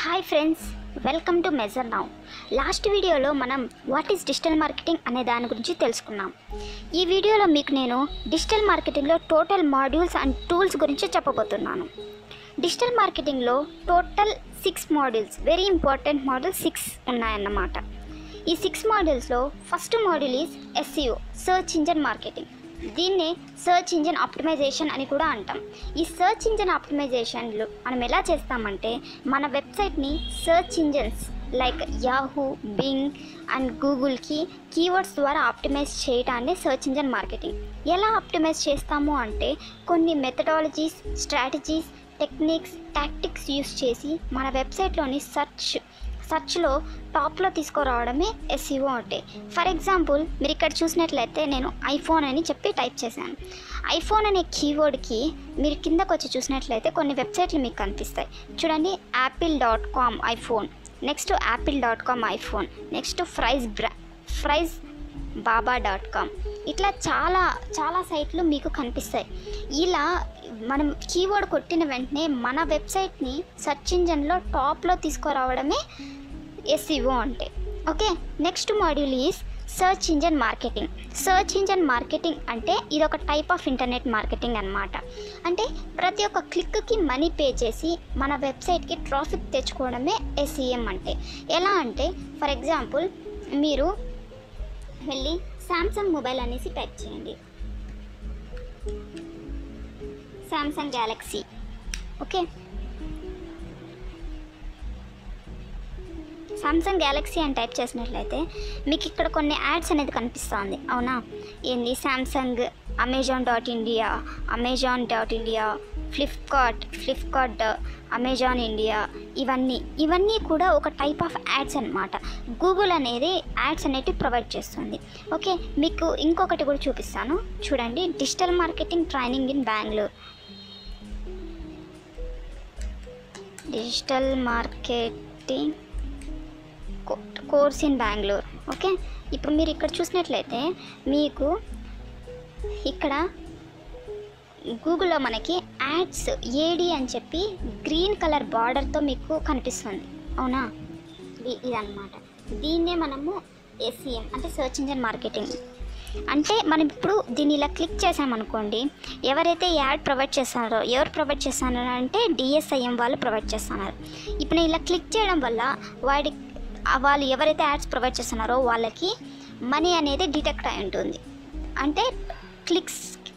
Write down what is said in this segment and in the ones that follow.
Hi friends, welcome to measure now. Last వీడియోలో మనం what is digital marketing అనే దాని గురించి తెలుసుకున్నాం. ఈ వీడియోలో మీకు నేను డిజిటల్ మార్కెటింగ్లో టోటల్ మాడ్యూల్స్ అండ్ టూల్స్ గురించి చెప్పబోతున్నాను. డిజిటల్ మార్కెటింగ్లో total 6 modules, very important modules 6 ఉన్నాయన్నమాట. ఈ 6 మాడ్యూల్స్లో first module is SEO, search engine marketing. దీన్ని సర్చ్ ఇంజిన్ ఆప్టిమైజేషన్ అని కూడా అంటాం. ఈ సర్చ్ ఇంజిన్ ఆప్టిమైజేషన్లో మనం ఎలా చేస్తామంటే, మన వెబ్సైట్ని search engines like Yahoo, Bing and గూగుల్కి కీవర్డ్స్ ద్వారా ఆప్టిమైజ్ చేయడాన్ని సర్చ్ ఇంజిన్ మార్కెటింగ్. ఎలా ఆప్టిమైజ్ చేస్తాము అంటే, కొన్ని methodologies, strategies, techniques, tactics use చేసి మన వెబ్సైట్లోని సర్చ్లో టాప్లో తీసుకురావడమే SEO అంటే. ఫర్ ఎగ్జాంపుల్, మీరు ఇక్కడ చూసినట్లయితే నేను ఐఫోన్ అని చెప్పి టైప్ చేశాను. ఐఫోన్ అనే కీవర్డ్కి మీరు కిందకు వచ్చి చూసినట్లయితే కొన్ని వెబ్సైట్లు మీకు కనిపిస్తాయి. చూడండి, apple.com iPhone, next apple.com iPhone, next ఫ్రైజ్ బాబా.com, ఇట్లా చాలా సైట్లు మీకు కనిపిస్తాయి. ఇలా మనం కీవర్డ్ కొట్టిన వెంటనే మన వెబ్సైట్ని సెర్చ్ ఇంజన్లో టాప్లో తీసుకురావడమే SEO అంటే. Okay, next module is search engine marketing. Search engine marketing అంటే ఇది ఒక టైప్ ఆఫ్ ఇంటర్నెట్ మార్కెటింగ్ అన్నమాట. అంటే ప్రతి ఒక్క క్లిక్కి మనీ పే చేసి మన వెబ్సైట్కి ట్రాఫిక్ తెచ్చుకోవడమే SEM అంటే. ఎలా అంటే, ఫర్ ఎగ్జాంపుల్, మీరు వెళ్ళి శాంసంగ్ మొబైల్ అనేసి టైప్ చేయండి, Samsung Galaxy. Okay, Samsung Galaxy అని టైప్ చేసినట్లయితే మీకు ఇక్కడ కొన్ని యాడ్స్ అనేది కనిపిస్తుంది, అవునా? ఏంది? శాంసంగ్, అమెజాన్.ఇండియా, ఫ్లిప్కార్ట్, అమెజాన్ ఇండియా, ఇవన్నీ కూడా ఒక టైప్ ఆఫ్ యాడ్స్ అన్నమాట. గూగుల్ అనేది యాడ్స్ అనేవి ప్రొవైడ్ చేస్తుంది. ఓకే, మీకు ఇంకొకటి కూడా చూపిస్తాను, చూడండి. Digital marketing training in Bengaluru, digital marketing course in Bengaluru. Okay, ఇప్పుడు మీరు ఇక్కడ చూసినట్లయితే మీకు ఇక్కడ గూగుల్లో మనకి యాడ్స్ AD అని చెప్పి గ్రీన్ కలర్ బార్డర్తో మీకు కనిపిస్తుంది, అవునా? ఇదన్నమాట. దీన్నే మనము SEM అంటే సర్చ్ ఇంజన్ మార్కెటింగ్ అంటే. మనం ఇప్పుడు దీన్ని ఇలా క్లిక్ చేసామనుకోండి, ఎవరైతే యాడ్ ప్రొవైడ్ చేస్తున్నారో, ఎవరు ప్రొవైడ్ చేస్తున్నారు అంటే DSIM వాళ్ళు ప్రొవైడ్ చేస్తున్నారు. ఇప్పుడు నేను ఇలా క్లిక్ చేయడం వల్ల వాళ్ళు ఎవరైతే యాడ్స్ ప్రొవైడ్ చేస్తున్నారో వాళ్ళకి మనీ అనేది డిటెక్ట్ అయి ఉంటుంది. అంటే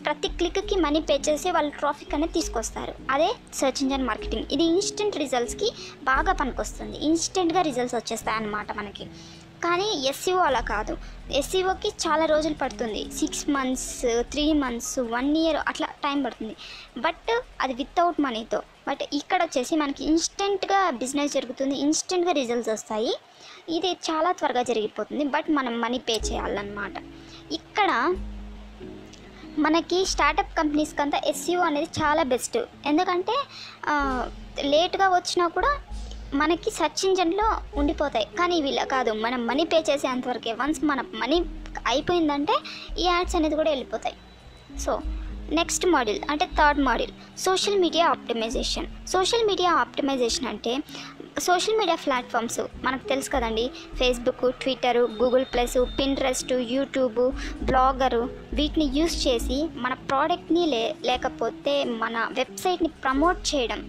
ప్రతి క్లిక్కి మనీ పే చేసి వాళ్ళు ట్రాఫిక్ అనేది తీసుకొస్తారు. అదే సర్చ్ ఇంజన్ మార్కెటింగ్. ఇది ఇన్స్టెంట్ రిజల్ట్స్కి బాగా పనికొస్తుంది. ఇన్స్టెంట్గా రిజల్ట్స్ వచ్చేస్తాయి అన్నమాట మనకి. కానీ SEO అలా కాదు. SEOకి చాలా రోజులు పడుతుంది, 6 months, 3 months, 1 year అట్లా టైం పడుతుంది. బట్ అది వితౌట్ మనీతో. బట్ ఇక్కడ వచ్చేసి మనకి ఇన్స్టెంట్గా బిజినెస్ జరుగుతుంది, ఇన్స్టెంట్గా రిజల్ట్స్ వస్తాయి. ఇది చాలా త్వరగా జరిగిపోతుంది, బట్ మనం మనీ పే చేయాలన్నమాట. ఇక్కడ మనకి స్టార్టప్ కంపెనీస్కి అంతా SEO అనేది చాలా బెస్ట్. ఎందుకంటే లేట్గా వచ్చినా కూడా మనకి సెర్చ్ ఇంజన్లో ఉండిపోతాయి. కానీ వీళ్ళ కాదు, మనం మనీ పే చేసేంతవరకే. వన్స్ మన మనీ అయిపోయిందంటే ఈ యాడ్స్ అనేది కూడా వెళ్ళిపోతాయి. సో నెక్స్ట్ మాడ్యూల్ అంటే third module, social media optimisation. Social media optimisation అంటే సోషల్ మీడియా ప్లాట్ఫామ్స్ మనకు తెలుసు కదండి. Facebook, Twitter, Google plus, Pinterest, YouTube, blogger, వీటిని యూస్ చేసి మన ప్రోడక్ట్ని లేకపోతే మన వెబ్సైట్ని ప్రమోట్ చేయడం,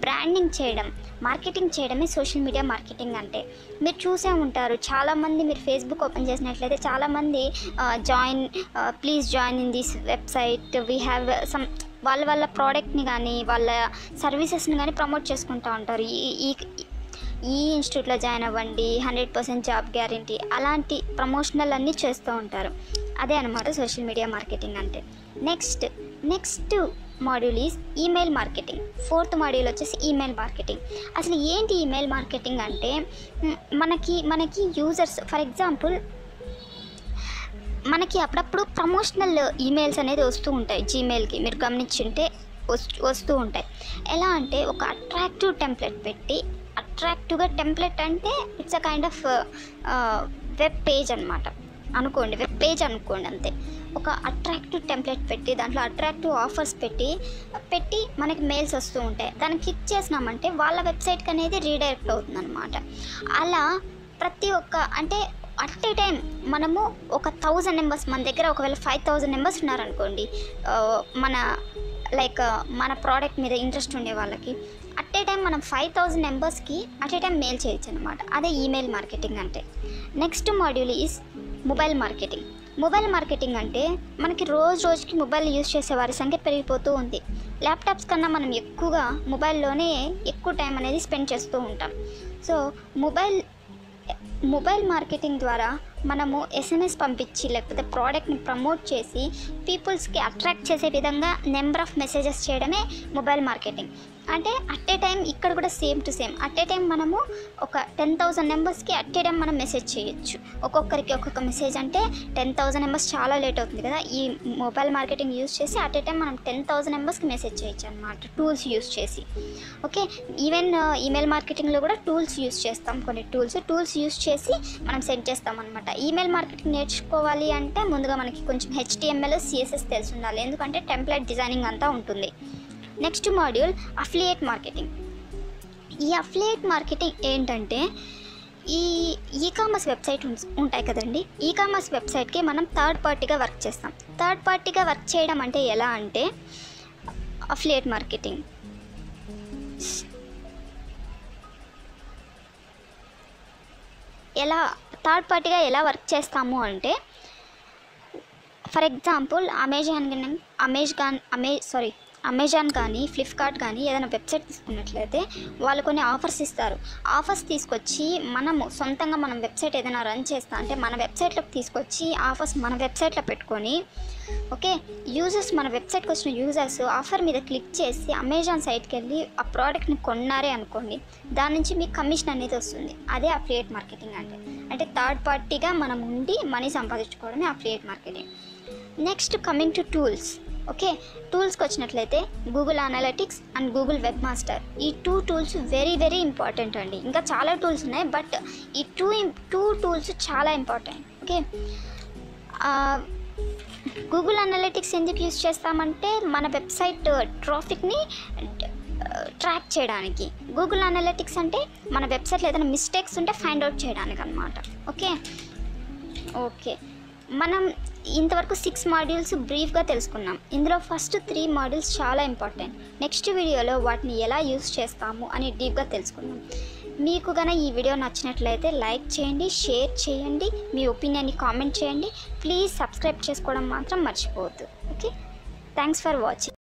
బ్రాండింగ్ చేయడం, మార్కెటింగ్ చేయడమే సోషల్ మీడియా మార్కెటింగ్ అంటే. మీరు చూసే ఉంటారు, చాలామంది మీరు ఫేస్బుక్ ఓపెన్ చేసినట్లయితే చాలామంది please join in this website, we have some వాళ్ళ ప్రోడక్ట్ని కానీ వాళ్ళ సర్వీసెస్ని కానీ ప్రమోట్ చేసుకుంటూ ఉంటారు. ఈ ఇన్స్టిట్యూట్లో జాయిన్ అవ్వండి, 100% జాబ్ గ్యారంటీ, అలాంటి ప్రమోషనల్ అన్నీ చేస్తూ ఉంటారు. అదే అనమాట సోషల్ మీడియా మార్కెటింగ్ అంటే. Next module is email marketing. Fourth module వచ్చేసి ఈమెయిల్ మార్కెటింగ్. అసలు ఏంటి ఈమెయిల్ మార్కెటింగ్ అంటే, మనకి యూజర్స్, ఫర్ ఎగ్జాంపుల్, మనకి అప్పుడప్పుడు ప్రమోషనల్ ఈమెయిల్స్ అనేది వస్తూ ఉంటాయి. జీమెయిల్కి మీరు గమనించుంటే వస్తూ ఉంటాయి. ఎలా అంటే, ఒక అట్రాక్టివ్ టెంప్లెట్ పెట్టి, అట్రాక్టివ్గా టెంప్లెట్ అంటే it's a kind of web page అనమాట. అనుకోండి, వెబ్ పేజ్ అనుకోండి, అంతే. ఒక అట్రాక్టివ్ టెంప్లెట్ పెట్టి దాంట్లో అట్రాక్టివ్ ఆఫర్స్ పెట్టి మనకి మెయిల్స్ వస్తూ ఉంటాయి. దాన్ని క్లిక్ చేసినామంటే వాళ్ళ వెబ్సైట్కి అనేది రీడైరెక్ట్ అవుతుంది అనమాట. అలా ప్రతి ఒక్క అంటే అట్ ఏ టైం మనము ఒక 1000 నెంబర్స్, మన దగ్గర ఒకవేళ 5000 నెంబర్స్ ఉన్నారనుకోండి, మన ప్రోడక్ట్ మీద ఇంట్రెస్ట్ ఉండే వాళ్ళకి అట్ ఏ టైం మనం 5000 నెంబర్స్కి అట్ ఏ టైం మెయిల్ చేయొచ్చు అనమాట. అదే ఈమెయిల్ మార్కెటింగ్ అంటే. Next module is mobile marketing. Mobile marketing అంటే మనకి రోజుకి మొబైల్ యూజ్ చేసే వారి సంఖ్య పెరిగిపోతూ ఉంది. ల్యాప్టాప్స్ కన్నా మనం ఎక్కువగా మొబైల్లోనే ఎక్కువ టైం అనేది స్పెండ్ చేస్తూ ఉంటాం. సో మొబైల్ మార్కెటింగ్ ద్వారా మనము SMS పంపించి లేకపోతే ప్రోడక్ట్ని ప్రమోట్ చేసి పీపుల్స్కి అట్రాక్ట్ చేసే విధంగా నెంబర్ ఆఫ్ మెసేజెస్ చేయడమే మొబైల్ మార్కెటింగ్. అంటే అట్ ఏ టైం ఇక్కడ కూడా same to same at a time మనము ఒక 10,000 నెంబర్స్కి అట్ ఏ టైం మనం మెసేజ్ చేయొచ్చు. ఒక్కొక్కరికి ఒక్కొక్క మెసేజ్ అంటే 10,000 నెంబర్స్ చాలా లేట్ అవుతుంది కదా. ఈ మొబైల్ మార్కెటింగ్ యూజ్ చేసి అట్ ఏ టైం మనం 10,000 నెంబర్స్కి మెసేజ్ చేయొచ్చు అనమాట, టూల్స్ యూజ్ చేసి. ఓకే, ఈవెన్ ఈమెయిల్ మార్కెటింగ్లో కూడా టూల్స్ యూజ్ చేస్తాం. కొన్ని టూల్స్ యూజ్ చేసి మనం సెండ్ చేస్తాం అనమాట. ఈమెయిల్ మార్కెటింగ్ నేర్చుకోవాలి అంటే ముందుగా మనకి కొంచెం HTML, CSS తెలిసి ఉండాలి, ఎందుకంటే టెంప్లెట్ డిజైనింగ్ అంతా ఉంటుంది. Next module affiliate marketing. ఈ అఫిలియేట్ మార్కెటింగ్ ఏంటంటే ఈకామర్స్ వెబ్సైట్ ఉంటాయి కదండి. ఈకామర్స్ వెబ్సైట్కి మనం థర్డ్ పార్టీగా వర్క్ చేస్తాం. థర్డ్ పార్టీగా వర్క్ చేయడం అంటే ఎలా అంటే అఫిలియేట్ మార్కెటింగ్ ఎలా వర్క్ చేస్తాము అంటే, ఫర్ ఎగ్జాంపుల్ అమెజాన్ కానీ ఫ్లిప్కార్ట్ కానీ ఏదైనా వెబ్సైట్ తీసుకున్నట్లయితే వాళ్ళు కొన్ని ఆఫర్స్ ఇస్తారు. ఆఫర్స్ తీసుకొచ్చి మనము సొంతంగా మనం వెబ్సైట్ ఏదైనా రన్ చేస్తా అంటే మన వెబ్సైట్లోకి తీసుకొచ్చి ఆఫర్స్ మన వెబ్సైట్లో పెట్టుకొని, ఓకే, మన వెబ్సైట్కి వచ్చిన యూజర్స్ ఆఫర్ మీద క్లిక్ చేసి అమెజాన్ సైట్కి వెళ్ళి ఆ ప్రోడక్ట్ని కొన్నారే అనుకోండి, దాని నుంచి మీకు కమిషన్ అనేది వస్తుంది. అదే అఫిలియేట్ మార్కెటింగ్ అంటే థర్డ్ పార్టీగా మనం ఉండి మనీ సంపాదించుకోవడమే affiliate marketing. Next coming to tools. Okay, టూల్స్కి వచ్చినట్లయితే Google analytics and Google web master. ఈ 2 టూల్స్ వెరీ వెరీ ఇంపార్టెంట్ అండి. ఇంకా చాలా టూల్స్ ఉన్నాయి, బట్ ఈ టూ టూల్స్ చాలా ఇంపార్టెంట్. ఓకే, గూగుల్ అనలిటిక్స్ ఎందుకు యూజ్ చేస్తామంటే మన వెబ్సైట్ ట్రాఫిక్ని ట్రాక్ చేయడానికి. గూగుల్ అనలిటిక్స్ అంటే మన వెబ్సైట్లో ఏదైనా మిస్టేక్స్ ఉంటే ఫైండ్ అవుట్ చేయడానికి అనమాట. ఓకే, మనం ఇంతవరకు 6 మాడ్యూల్స్ బ్రీఫ్గా తెలుసుకున్నాం. ఇందులో ఫస్ట్ 3 మాడ్యూల్స్ చాలా ఇంపార్టెంట్. నెక్స్ట్ వీడియోలో వాటిని ఎలా యూజ్ చేస్తాము అని డీప్గా తెలుసుకుందాం. మీకు కనుక ఈ వీడియో నచ్చినట్లయితే లైక్ చేయండి, షేర్ చేయండి, మీ ఒపీనియన్ని కామెంట్ చేయండి. ప్లీజ్ సబ్స్క్రైబ్ చేసుకోవడం మాత్రం మర్చిపోవద్దు. Okay, thanks for watching.